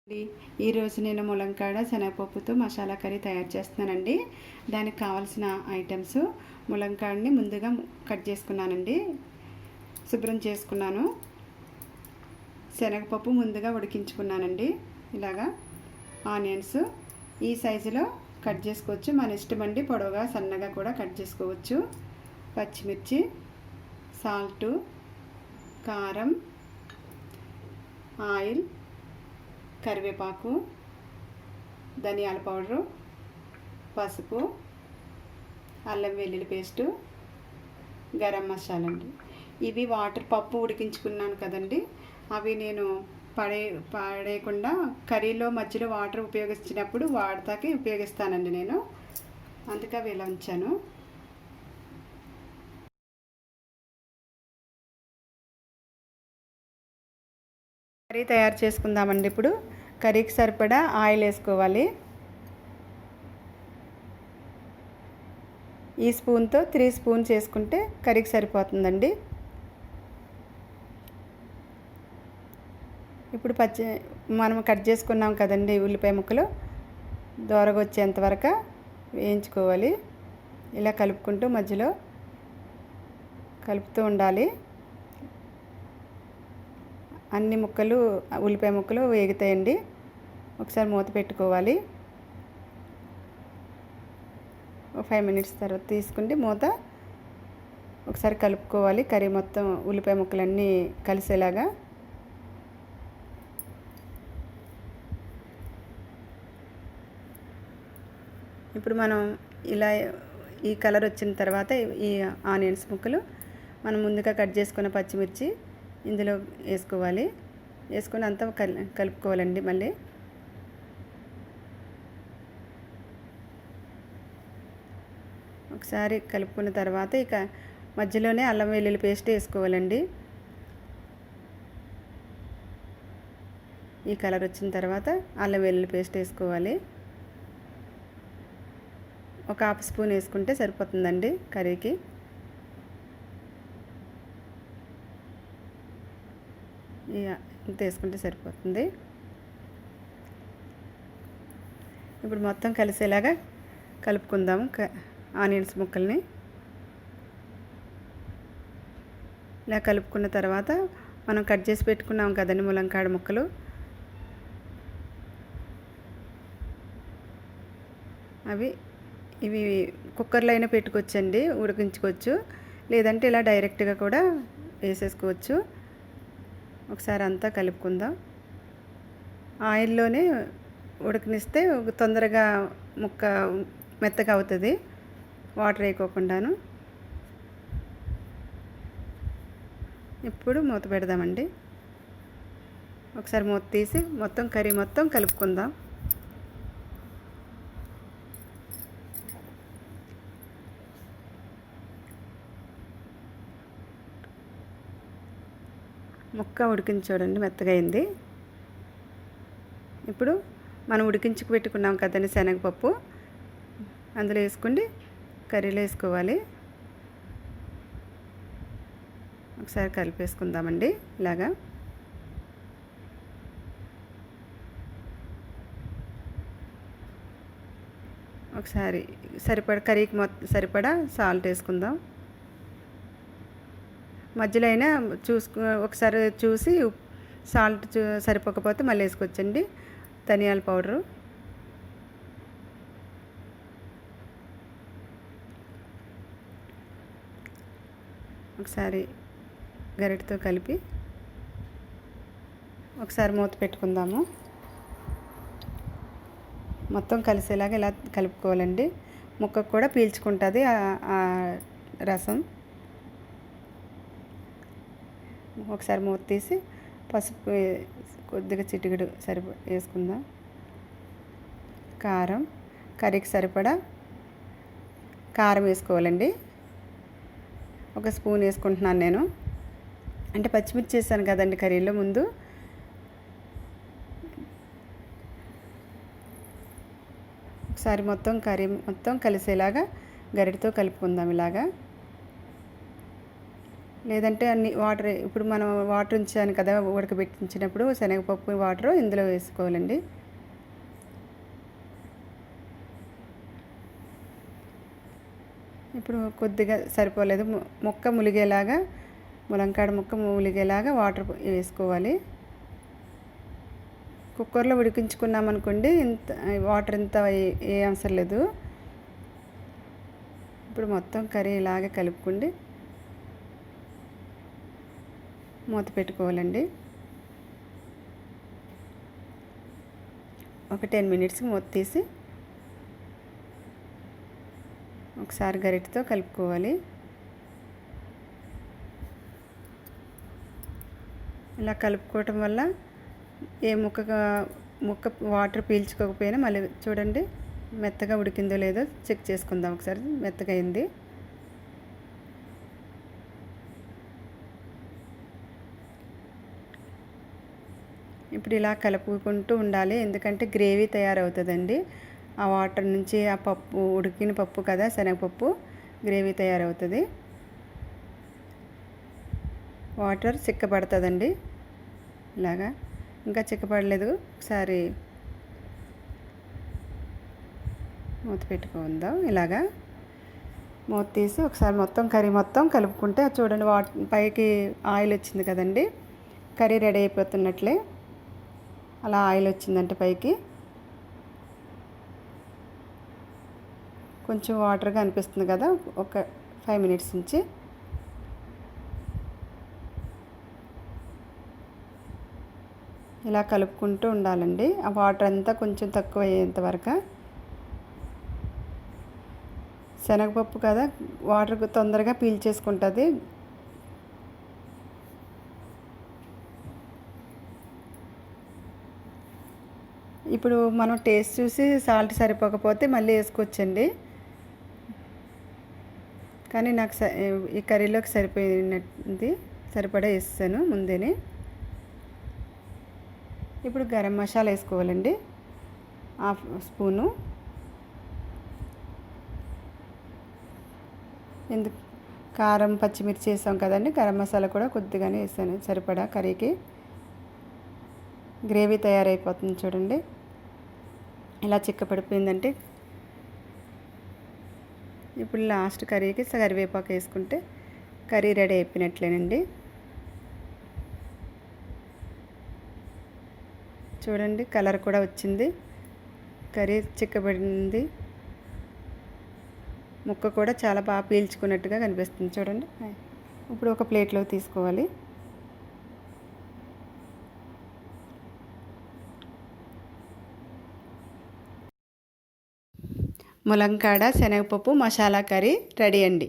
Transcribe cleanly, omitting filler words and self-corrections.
ఈరోజు నేను ములంకాడ శనగపప్పుతో మసాలా కర్రీ తయారు చేస్తున్నానండి. దానికి కావాల్సిన ఐటమ్స్ ములంకాడని ముందుగా కట్ చేసుకున్నానండి, శుభ్రం చేసుకున్నాను. శనగపప్పు ముందుగా ఉడికించుకున్నానండి. ఇలాగా ఆనియన్స్ ఈ సైజులో కట్ చేసుకోవచ్చు, మన ఇష్టం అండి. పొడవుగా సన్నగా కూడా కట్ చేసుకోవచ్చు. పచ్చిమిర్చి, సాల్టు, కారం, ఆయిల్, కరివేపాకు, ధనియాల పౌడరు, పసుపు, అల్లం వెల్లుల్లి పేస్టు, గరం మసాలా అండి. ఇవి పప్పు ఉడికించుకున్నాను కదండి, అవి నేను పడేయకుండా కర్రీలో మధ్యలో వాటర్ ఉపయోగించినప్పుడు వాడతాకి ఉపయోగిస్తానండి నేను, అందుకే అవి ఇలా ఉంచాను. కర్రీ తయారు చేసుకుందామండి. ఇప్పుడు కర్రీకి సరిపడా ఆయిల్ వేసుకోవాలి. ఈ స్పూన్తో 3 స్పూన్స్ వేసుకుంటే కర్రీకి సరిపోతుందండి. ఇప్పుడు మనం కట్ చేసుకున్నాం కదండి ఉల్లిపాయ ముక్కలు, దోరగా వచ్చేంత వరకు వేయించుకోవాలి. ఇలా కలుపుకుంటూ మధ్యలో కలుపుతూ ఉండాలి. అన్ని ముక్కలు ఉల్లిపాయ ముక్కలు వేగుతాయండి. ఒకసారి మూత పెట్టుకోవాలి. 5 మినిట్స్ తర్వాత తీసుకుంటే మూత ఒకసారి కలుపుకోవాలి. కర్రీ మొత్తం ఉల్లిపాయ ముక్కలన్నీ కలిసేలాగా. ఇప్పుడు మనం ఇలా ఈ కలర్ వచ్చిన తర్వాత ఈ ఆనియన్స్ ముక్కలు మనం ముందుగా కట్ చేసుకున్న పచ్చిమిర్చి ఇందులో వేసుకోవాలి. వేసుకొని అంతా కలుపుకోవాలండి. మళ్ళీ ఒకసారి కలుపుకున్న తర్వాత ఇక మధ్యలోనే అల్లం వెల్లుల్లి పేస్ట్ వేసుకోవాలండి. ఈ కలర్ వచ్చిన తర్వాత అల్లం వెల్లుల్లి పేస్ట్ వేసుకోవాలి. ఒక 1/2 స్పూన్ వేసుకుంటే సరిపోతుందండి కర్రీకి. ఇంత వేసుకుంటే సరిపోతుంది. ఇప్పుడు మొత్తం కలిసేలాగా కలుపుకుందాము ఆనియన్స్ ముక్కల్ని. ఇలా కలుపుకున్న తర్వాత మనం కట్ చేసి పెట్టుకున్నాం కదండి ములంకాడ ముక్కలు, ఇవి కుక్కర్లో అయినా పెట్టుకోవచ్చండి, ఉడికించుకోవచ్చు. లేదంటే ఇలా డైరెక్ట్గా కూడా వేసేసుకోవచ్చు. ఒకసారి అంతా కలుపుకుందాం. ఆయిల్లోనే ఉడకనిస్తే తొందరగా ముక్క మెత్తగా అవుతుంది, వాటర్ వేయకోకుండాను. ఇప్పుడు మూత పెడదామండి. ఒకసారి మూత తీసి మొత్తం కర్రీ మొత్తం కలుపుకుందాం. ముక్క ఉడికించి చూడండి, మెత్తగా అయింది. ఇప్పుడు మనం ఉడికించుకు పెట్టుకున్నాం కదండి శనగపప్పు, అందులో వేసుకుండి కర్రీలో వేసుకోవాలి. ఒకసారి కలిపేసుకుందామండి ఇలాగా. ఒకసారి కర్రీకి సరిపడా సాల్ట్ వేసుకుందాం. మధ్యలో అయినా ఒకసారి చూసి సాల్ట్ సరిపోకపోతే మళ్ళీ వేసుకోవచ్చండి. ధనియాల పౌడరు, ఒకసారి గరిటెతో కలిపి ఒకసారి మూత పెట్టుకుందాము. మొత్తం కలిసేలాగా ఇలా కలుపుకోవాలండి. ముక్కకు కూడా పీల్చుకుంటుంది ఆ రసం. ఒకసారి మూత తీసి పసుపు కొద్దిగా చిటికెడు వేసుకుందాం. కారం, కర్రీకి సరిపడా కారం వేసుకోవాలండి. 1 స్పూన్ వేసుకుంటున్నాను నేను, అంటే పచ్చిమిర్చి వేసాను కదండి కర్రీలో ముందు. ఒకసారి కర్రీ మొత్తం కలిసేలాగా గరిటెతో కలుపుకుందాం ఇలాగా. లేదంటే అన్ని వాటర్ ఇప్పుడు మనం వాటర్ ఉంచాను కదా ఉడకబెట్టించినప్పుడు శనగపప్పు వాటర్ ఇందులో వేసుకోవాలండి. ఇప్పుడు కొద్దిగా సరిపోలేదు, ముక్క ములిగేలాగా ములంకాడ ముక్క ములిగేలాగా వాటర్ వేసుకోవాలి. కుక్కర్లో ఉడికించుకున్నామనుకోండి ఇంత వాటర్ ఇంత ఏ అవసరం లేదు. ఇప్పుడు మొత్తం కర్రీ ఇలాగే కలుపుకోండి, మూత పెట్టుకోవాలండి. ఒక 10 మినిట్స్కి మూత తీసి ఒకసారి గరిటెతో కలుపుకోవాలి. ఇలా కలుపుకోవటం వల్ల ఏ ముక్క వాటర్ పీల్చుకోకపోయినా మళ్ళీ చూడండి మెత్తగా ఉడికిందో లేదో చెక్ చేసుకుందాం ఒకసారి. మెత్తగా అయింది. ఇప్పుడు ఇలా కలుపుకుంటూ ఉండాలి, ఎందుకంటే గ్రేవీ తయారవుతుందండి. ఆ వాటర్ నుంచి ఆ పప్పు ఉడికిన పప్పు కదా శనగపప్పు, గ్రేవీ తయారవుతుంది. వాటర్ చిక్కబడుతుందండి. ఇలాగా ఇంకా చిక్కబడలేదు, ఒకసారి మూత పెట్టుకుందాం. ఇలాగా మూత తీసి ఒకసారి మొత్తం కర్రీ మొత్తం కలుపుకుంటే చూడండి పైకి ఆయిల్ వచ్చింది కదండి, కర్రీ రెడీ అయిపోతున్నట్లే. అలా ఆయిల్ వచ్చిందంటే పైకి కొంచెం వాటర్గా అనిపిస్తుంది కదా, ఒక 5 మినిట్స్ నుంచి ఇలా కలుపుకుంటూ ఉండాలండి. ఆ వాటర్ అంతా కొంచెం తక్కువ అయ్యేంత వరకు. శనగపప్పు కదా వాటర్ తొందరగా పీల్చేసుకుంటుంది. ఇప్పుడు మనం టేస్ట్ చూసి సాల్ట్ సరిపోకపోతే మళ్ళీ వేసుకోవచ్చండి, కానీ నాకు ఈ కర్రీలోకి సరిపోయినది సరిపడా వేస్తాను ముందేనే. ఇప్పుడు గరం మసాలా వేసుకోవాలండి, 1/2 స్పూను. ఎందుకు కారం పచ్చిమిర్చి వేసాం కదండి, గరం మసాలా కూడా కొద్దిగానే వేసాను సరిపడా. కర్రీకి గ్రేవీ తయారైపోతుంది చూడండి. ఇలా చిక్కపడిపోయిందంటే ఇప్పుడు లాస్ట్ కర్రీకి కరివేపాకు వేసుకుంటే కర్రీ రెడీ అయిపోయినట్లేనండి. చూడండి కలర్ కూడా వచ్చింది, కర్రీ చిక్కబడింది, ముక్క కూడా చాలా బాగా పీల్చుకున్నట్టుగా కనిపిస్తుంది చూడండి. ఇప్పుడు ఒక ప్లేట్లో తీసుకోవాలి. ములంకాడ శనగపప్పు మసాలా కర్రీ రెడీ అండి.